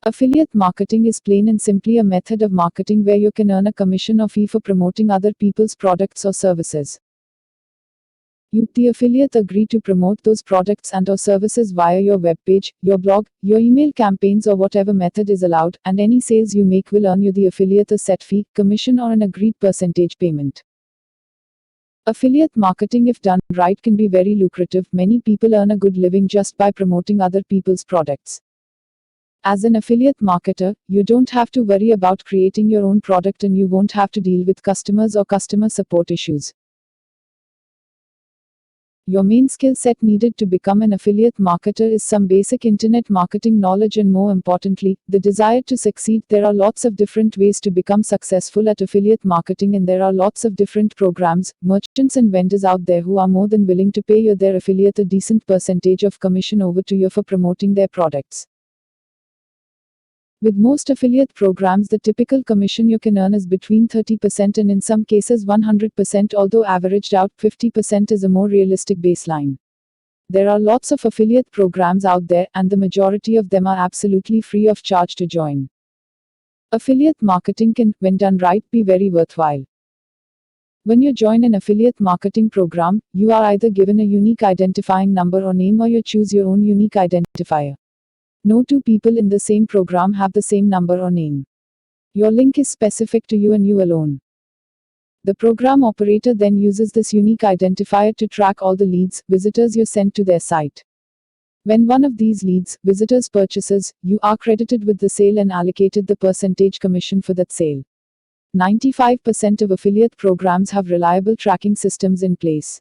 Affiliate marketing is plain and simply a method of marketing where you can earn a commission or fee for promoting other people's products or services. You, the affiliate, agree to promote those products and/or services via your webpage, your blog, your email campaigns, or whatever method is allowed, and any sales you make will earn you, the affiliate, a set fee, commission, or an agreed percentage payment. Affiliate marketing, if done right, can be very lucrative. Many people earn a good living just by promoting other people's products. As an affiliate marketer, you don't have to worry about creating your own product and you won't have to deal with customers or customer support issues. Your main skill set needed to become an affiliate marketer is some basic internet marketing knowledge and, more importantly, the desire to succeed. There are lots of different ways to become successful at affiliate marketing, and there are lots of different programs, merchants and vendors out there who are more than willing to pay you, their affiliate, a decent percentage of commission over to you for promoting their products. With most affiliate programs, the typical commission you can earn is between 30% and in some cases 100%, although averaged out, 50% is a more realistic baseline. There are lots of affiliate programs out there, and the majority of them are absolutely free of charge to join. Affiliate marketing can, when done right, be very worthwhile. When you join an affiliate marketing program, you are either given a unique identifying number or name, or you choose your own unique identifier. No two people in the same program have the same number or name. Your link is specific to you and you alone. The program operator then uses this unique identifier to track all the leads, visitors you send to their site. When one of these leads, visitors, purchases, you are credited with the sale and allocated the percentage commission for that sale. 95% of affiliate programs have reliable tracking systems in place.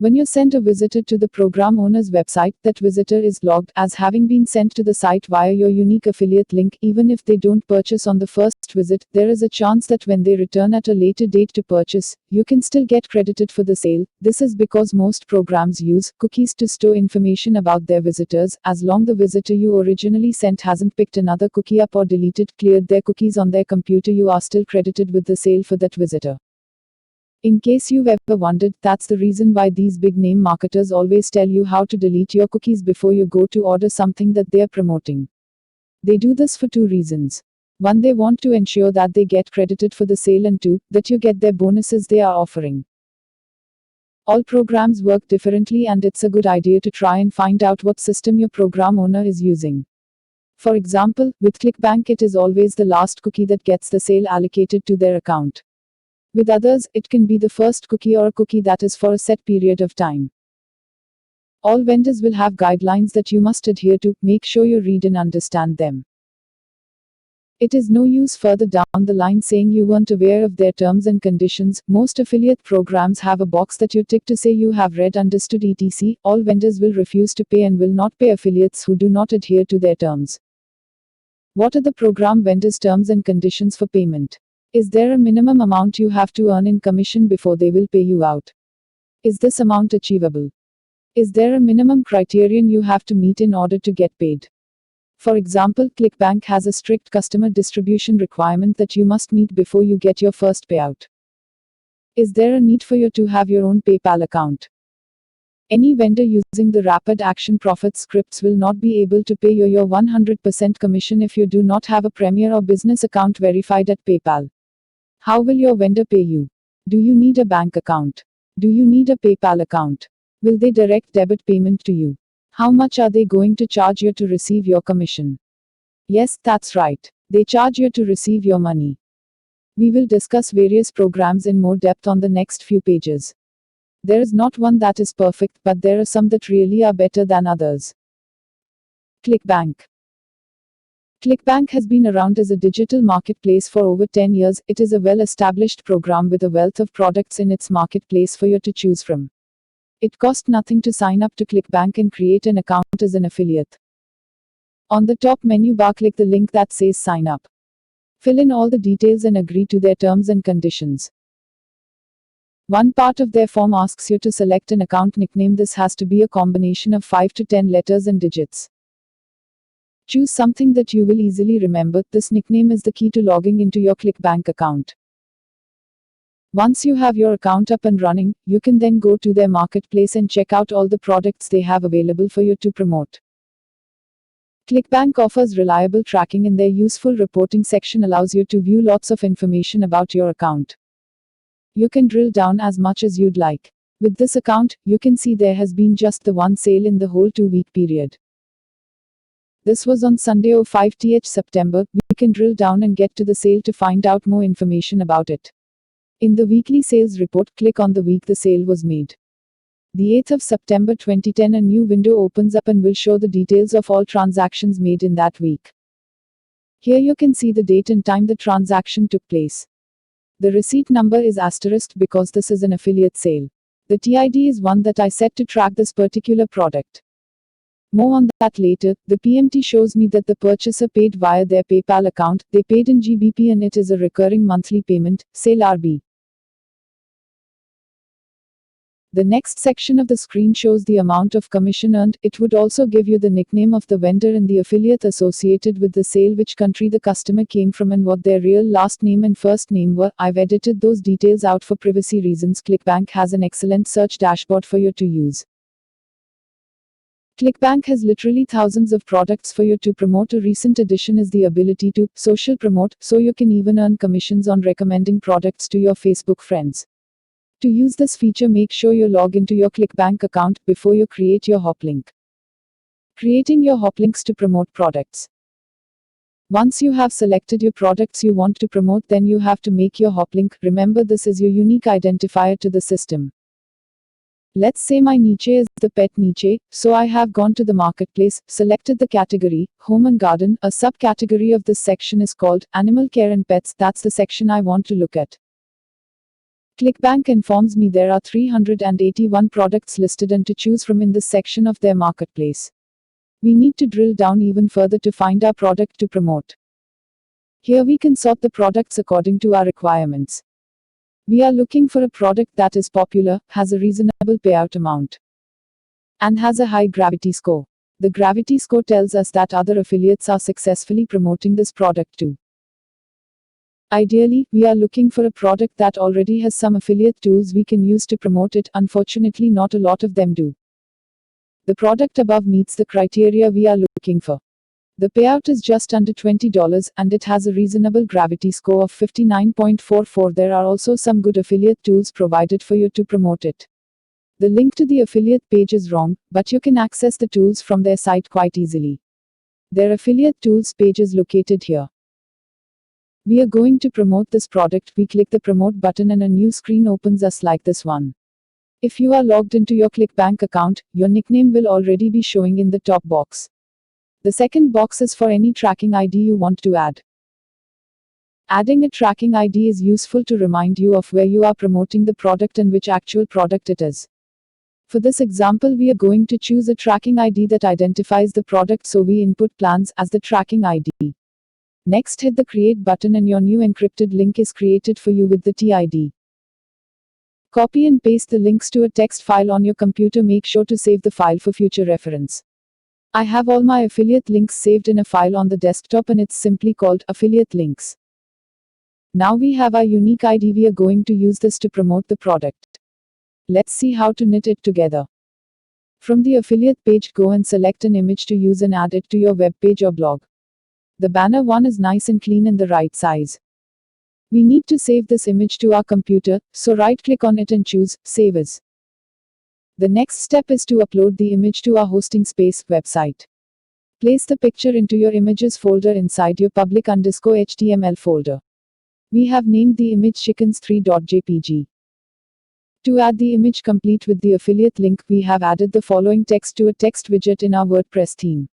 When you send a visitor to the program owner's website, that visitor is logged as having been sent to the site via your unique affiliate link. Even if they don't purchase on the first visit, there is a chance that when they return at a later date to purchase, you can still get credited for the sale. This is because most programs use cookies to store information about their visitors. As long the visitor you originally sent hasn't picked another cookie up or deleted, cleared their cookies on their computer, you are still credited with the sale for that visitor. In case you've ever wondered, that's the reason why these big name marketers always tell you how to delete your cookies before you go to order something that they're promoting. They do this for two reasons. One, they want to ensure that they get credited for the sale, and two, that you get their bonuses they are offering. All programs work differently, and it's a good idea to try and find out what system your program owner is using. For example, with ClickBank, it is always the last cookie that gets the sale allocated to their account. With others, it can be the first cookie or a cookie that is for a set period of time. All vendors will have guidelines that you must adhere to. Make sure you read and understand them. It is no use further down the line saying you weren't aware of their terms and conditions. Most affiliate programs have a box that you tick to say you have read, understood, etc. All vendors will refuse to pay and will not pay affiliates who do not adhere to their terms. What are the program vendors' terms and conditions for payment? Is there a minimum amount you have to earn in commission before they will pay you out? Is this amount achievable? Is there a minimum criterion you have to meet in order to get paid? For example, ClickBank has a strict customer distribution requirement that you must meet before you get your first payout. Is there a need for you to have your own PayPal account? Any vendor using the Rapid Action Profit scripts will not be able to pay you your 100% commission if you do not have a Premier or business account verified at PayPal. How will your vendor pay you? Do you need a bank account? Do you need a PayPal account? Will they direct debit payment to you? How much are they going to charge you to receive your commission? Yes, that's right. They charge you to receive your money. We will discuss various programs in more depth on the next few pages. There is not one that is perfect, but there are some that really are better than others. ClickBank. ClickBank has been around as a digital marketplace for over 10 years. It is a well-established program with a wealth of products in its marketplace for you to choose from. It costs nothing to sign up to ClickBank and create an account as an affiliate. On the top menu bar, click the link that says Sign Up. Fill in all the details and agree to their terms and conditions. One part of their form asks you to select an account nickname. This has to be a combination of 5 to 10 letters and digits. Choose something that you will easily remember. This nickname is the key to logging into your ClickBank account. Once you have your account up and running, you can then go to their marketplace and check out all the products they have available for you to promote. ClickBank offers reliable tracking, and their useful reporting section allows you to view lots of information about your account. You can drill down as much as you'd like. With this account, you can see there has been just the one sale in the whole 2-week period. This was on Sunday, 5th September. We can drill down and get to the sale to find out more information about it. In the weekly sales report, click on the week the sale was made. The 8th of September 2010, a new window opens up and will show the details of all transactions made in that week. Here you can see the date and time the transaction took place. The receipt number is asterisked because this is an affiliate sale. The TID is one that I set to track this particular product. More on that later. The PMT shows me that the purchaser paid via their PayPal account. They paid in GBP and it is a recurring monthly payment, sale RB. The next section of the screen shows the amount of commission earned. It would also give you the nickname of the vendor and the affiliate associated with the sale, which country the customer came from, and what their real last name and first name were. I've edited those details out for privacy reasons. ClickBank has an excellent search dashboard for you to use. ClickBank has literally thousands of products for you to promote. A recent addition is the ability to social promote, so you can even earn commissions on recommending products to your Facebook friends. To use this feature, make sure you log into your ClickBank account before you create your hoplink. Creating your hoplinks to promote products. Once you have selected your products you want to promote, then you have to make your hoplink. Remember, this is your unique identifier to the system. Let's say my niche is the pet niche, so I have gone to the marketplace, selected the category, home and garden. A subcategory of this section is called animal care and pets. That's the section I want to look at. ClickBank informs me there are 381 products listed and to choose from in this section of their marketplace. We need to drill down even further to find our product to promote. Here we can sort the products according to our requirements. We are looking for a product that is popular, has a reasonable payout amount, and has a high gravity score. The gravity score tells us that other affiliates are successfully promoting this product too. Ideally, we are looking for a product that already has some affiliate tools we can use to promote it. Unfortunately, not a lot of them do. The product above meets the criteria we are looking for. The payout is just under $20 and it has a reasonable gravity score of 59.44. There are also some good affiliate tools provided for you to promote it. The link to the affiliate page is wrong, but you can access the tools from their site quite easily. Their affiliate tools page is located here. We are going to promote this product. We click the promote button and a new screen opens us like this one. If you are logged into your ClickBank account, your nickname will already be showing in the top box. The second box is for any tracking ID you want to add. Adding a tracking ID is useful to remind you of where you are promoting the product and which actual product it is. For this example, we are going to choose a tracking ID that identifies the product, so we input plans as the tracking ID. Next, hit the create button and your new encrypted link is created for you with the TID. Copy and paste the links to a text file on your computer. Make sure to save the file for future reference. I have all my affiliate links saved in a file on the desktop and it's simply called affiliate links. Now we have our unique ID. We are going to use this to promote the product. Let's see how to knit it together. From the affiliate page, go and select an image to use and add it to your web page or blog. The banner one is nice and clean and the right size. We need to save this image to our computer, so right-click on it and choose Save As. The next step is to upload the image to our hosting space website. Place the picture into your images folder inside your public_HTML folder. We have named the image chickens3.jpg. To add the image complete with the affiliate link, we have added the following text to a text widget in our WordPress theme.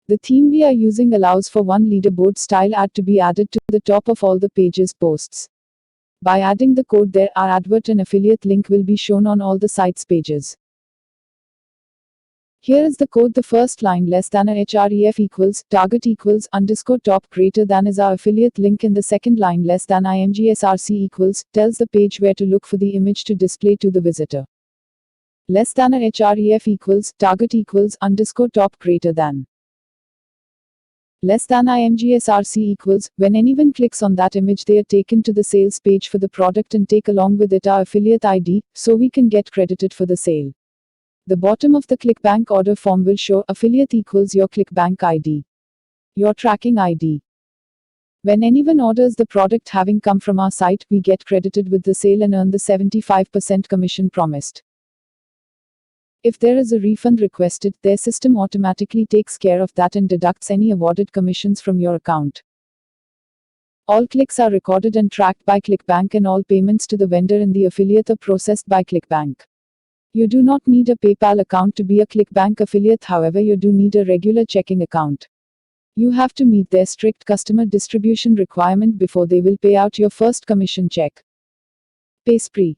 The theme we are using allows for one leaderboard style ad to be added to the top of all the page's posts. By adding the code there, our advert and affiliate link will be shown on all the site's pages. Here is the code. The first line less than a href equals target equals _ top greater than is our affiliate link, and the second line less than imgsrc equals tells the page where to look for the image to display to the visitor. Less than a href equals target equals _ top greater than. Less than imgsrc equals, when anyone clicks on that image they are taken to the sales page for the product and take along with it our affiliate ID, so we can get credited for the sale. The bottom of the ClickBank order form will show affiliate equals your ClickBank ID, your tracking ID. When anyone orders the product having come from our site, we get credited with the sale and earn the 75% commission promised. If there is a refund requested, their system automatically takes care of that and deducts any awarded commissions from your account. All clicks are recorded and tracked by ClickBank, and all payments to the vendor and the affiliate are processed by ClickBank. You do not need a PayPal account to be a ClickBank affiliate, however, you do need a regular checking account. You have to meet their strict customer distribution requirement before they will pay out your first commission check. PaySpree.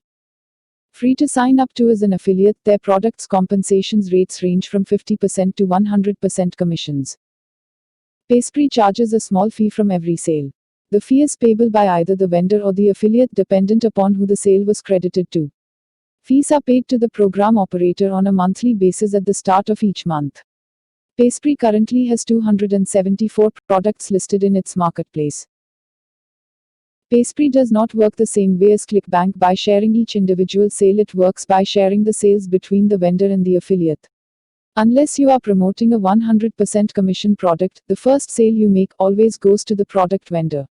Free to sign up to as an affiliate, their products' compensations rates range from 50% to 100% commissions. PaySpree charges a small fee from every sale. The fee is payable by either the vendor or the affiliate dependent upon who the sale was credited to. Fees are paid to the program operator on a monthly basis at the start of each month. PaySpree currently has 274 products listed in its marketplace. PaySpree does not work the same way as ClickBank by sharing each individual sale, it works by sharing the sales between the vendor and the affiliate. Unless you are promoting a 100% commission product, the first sale you make always goes to the product vendor.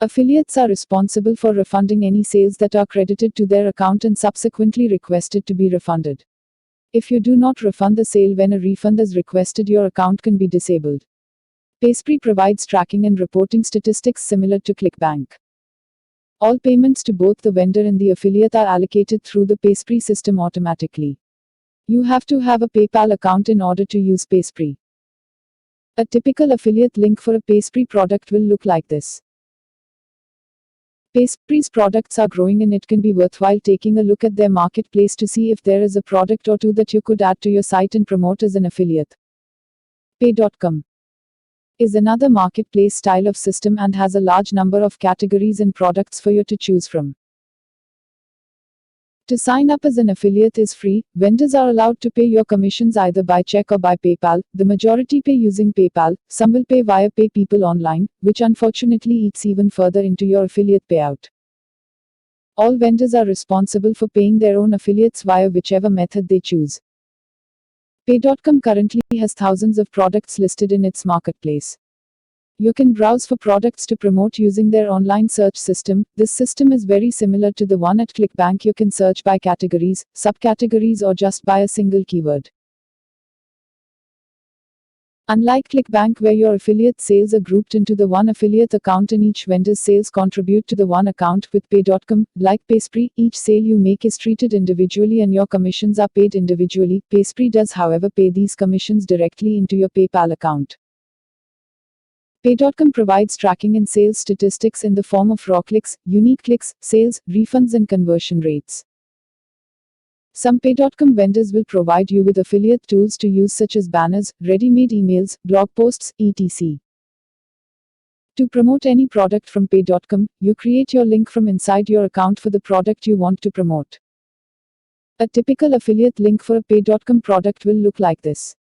Affiliates are responsible for refunding any sales that are credited to their account and subsequently requested to be refunded. If you do not refund the sale when a refund is requested, your account can be disabled. PaySpree provides tracking and reporting statistics similar to ClickBank. All payments to both the vendor and the affiliate are allocated through the PaySpree system automatically. You have to have a PayPal account in order to use PaySpree. A typical affiliate link for a PaySpree product will look like this. PaySpree's products are growing, and it can be worthwhile taking a look at their marketplace to see if there is a product or two that you could add to your site and promote as an affiliate. Pay.com is another marketplace style of system and has a large number of categories and products for you to choose from. To sign up as an affiliate is free. Vendors are allowed to pay your commissions either by check or by PayPal. The majority pay using PayPal, some will pay via Pay People Online, which unfortunately eats even further into your affiliate payout. All vendors are responsible for paying their own affiliates via whichever method they choose. Pay.com currently has thousands of products listed in its marketplace. You can browse for products to promote using their online search system. This system is very similar to the one at ClickBank. You can search by categories, subcategories, or just by a single keyword. Unlike ClickBank, where your affiliate sales are grouped into the one affiliate account and each vendor's sales contribute to the one account, with Pay.com, like PaySpree, each sale you make is treated individually and your commissions are paid individually. PaySpree does, however, pay these commissions directly into your PayPal account. Pay.com provides tracking and sales statistics in the form of raw clicks, unique clicks, sales, refunds, and conversion rates. Some Pay.com vendors will provide you with affiliate tools to use, such as banners, ready-made emails, blog posts, etc. To promote any product from Pay.com, you create your link from inside your account for the product you want to promote. A typical affiliate link for a Pay.com product will look like this.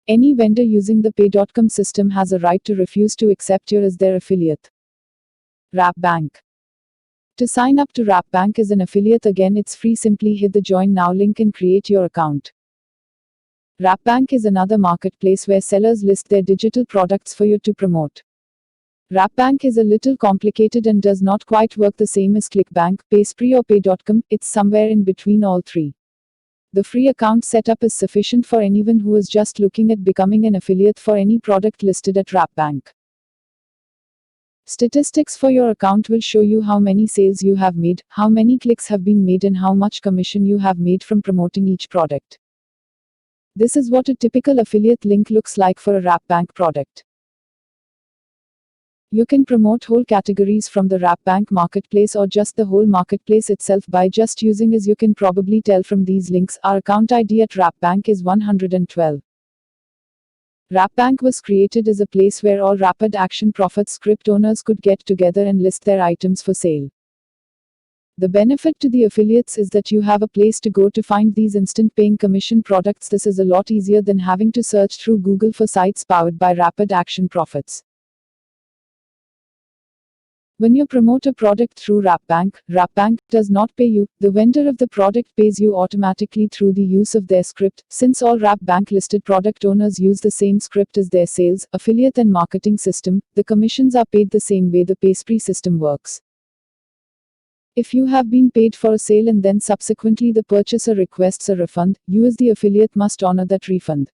Any vendor using the Pay.com system has a right to refuse to accept you as their affiliate. WrapBank. To sign up to WrapBank as an affiliate, again it's free. Simply hit the Join Now link and create your account. WrapBank is another marketplace where sellers list their digital products for you to promote. WrapBank is a little complicated and does not quite work the same as ClickBank, PaySpree, or Pay.com. It's somewhere in between all three. The free account setup is sufficient for anyone who is just looking at becoming an affiliate for any product listed at WrapBank. Statistics for your account will show you how many sales you have made, how many clicks have been made, and how much commission you have made from promoting each product. This is what a typical affiliate link looks like for a WrapBank product. You can promote whole categories from the WrapBank marketplace or just the whole marketplace itself by just using, as you can probably tell from these links, our account ID at WrapBank is 112. WrapBank was created as a place where all Rapid Action Profit script owners could get together and list their items for sale. The benefit to the affiliates is that you have a place to go to find these instant paying commission products. This is a lot easier than having to search through Google for sites powered by Rapid Action Profits. When you promote a product through Rapbank does not pay you, the vendor of the product pays you automatically through the use of their script. Since all Rapbank listed product owners use the same script as their sales, affiliate and marketing system, the commissions are paid the same way the PaySpree system works. If you have been paid for a sale and then subsequently the purchaser requests a refund, you as the affiliate must honor that refund.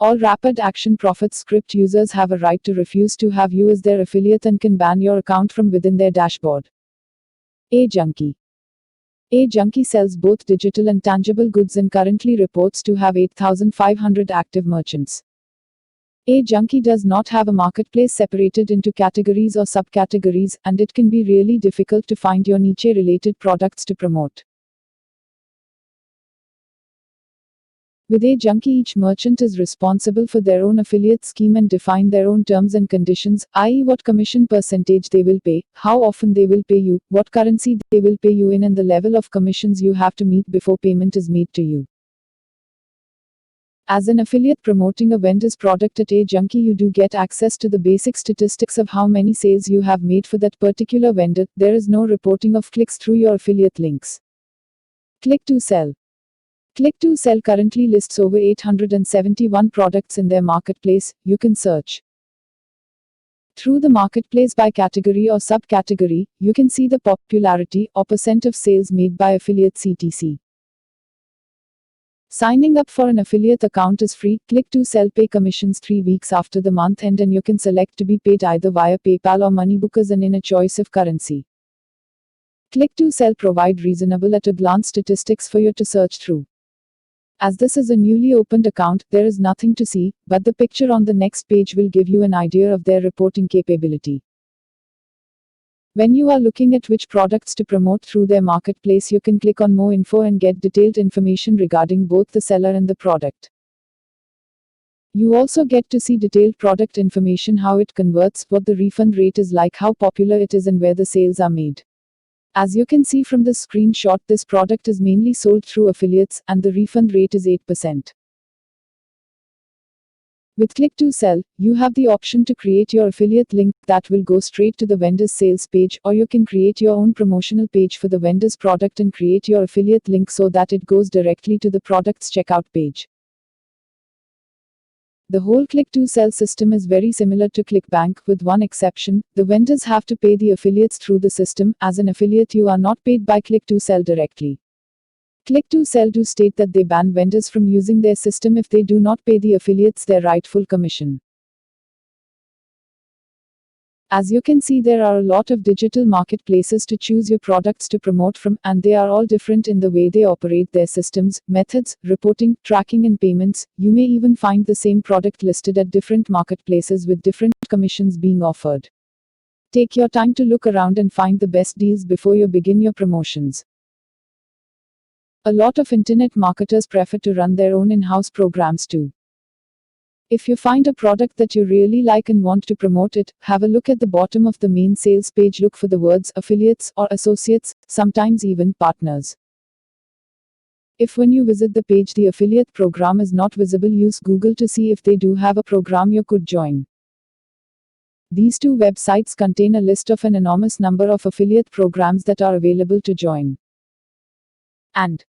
All Rapid Action Profits script users have a right to refuse to have you as their affiliate and can ban your account from within their dashboard. A-Junkie. A-Junkie sells both digital and tangible goods and currently reports to have 8,500 active merchants. A-Junkie does not have a marketplace separated into categories or subcategories, and it can be really difficult to find your niche-related products to promote. With A-Junkie, each merchant is responsible for their own affiliate scheme and define their own terms and conditions, i.e. what commission percentage they will pay, how often they will pay you, what currency they will pay you in, and the level of commissions you have to meet before payment is made to you. As an affiliate promoting a vendor's product at A-Junkie, you do get access to the basic statistics of how many sales you have made for that particular vendor. There is no reporting of clicks through your affiliate links. Click to Sell. Click to Sell currently lists over 871 products in their marketplace. You can search through the marketplace by category or subcategory. You can see the popularity or percent of sales made by affiliates etc. Signing up for an affiliate account is free. Click to Sell pay commissions 3 weeks after the month end, and you can select to be paid either via PayPal or Moneybookers and in a choice of currency. Click to Sell provide reasonable at a glance statistics for you to search through. As this is a newly opened account, there is nothing to see, but the picture on the next page will give you an idea of their reporting capability. When you are looking at which products to promote through their marketplace, you can click on More Info and get detailed information regarding both the seller and the product. You also get to see detailed product information, how it converts, what the refund rate is like, how popular it is, and where the sales are made. As you can see from this screenshot, this product is mainly sold through affiliates, and the refund rate is 8%. With Click to Sell, you have the option to create your affiliate link that will go straight to the vendor's sales page, or you can create your own promotional page for the vendor's product and create your affiliate link so that it goes directly to the product's checkout page. The whole Click to Sell system is very similar to ClickBank, with one exception: the vendors have to pay the affiliates through the system. As an affiliate, you are not paid by Click to Sell directly. Click to Sell do state that they ban vendors from using their system if they do not pay the affiliates their rightful commission. As you can see, there are a lot of digital marketplaces to choose your products to promote from, and they are all different in the way they operate their systems, methods, reporting, tracking, and payments. You may even find the same product listed at different marketplaces with different commissions being offered. Take your time to look around and find the best deals before you begin your promotions. A lot of internet marketers prefer to run their own in-house programs too. If you find a product that you really like and want to promote it, have a look at the bottom of the main sales page. Look for the words affiliates or associates, sometimes even partners. If when you visit the page the affiliate program is not visible, use Google to see if they do have a program you could join. These two websites contain a list of an enormous number of affiliate programs that are available to join. And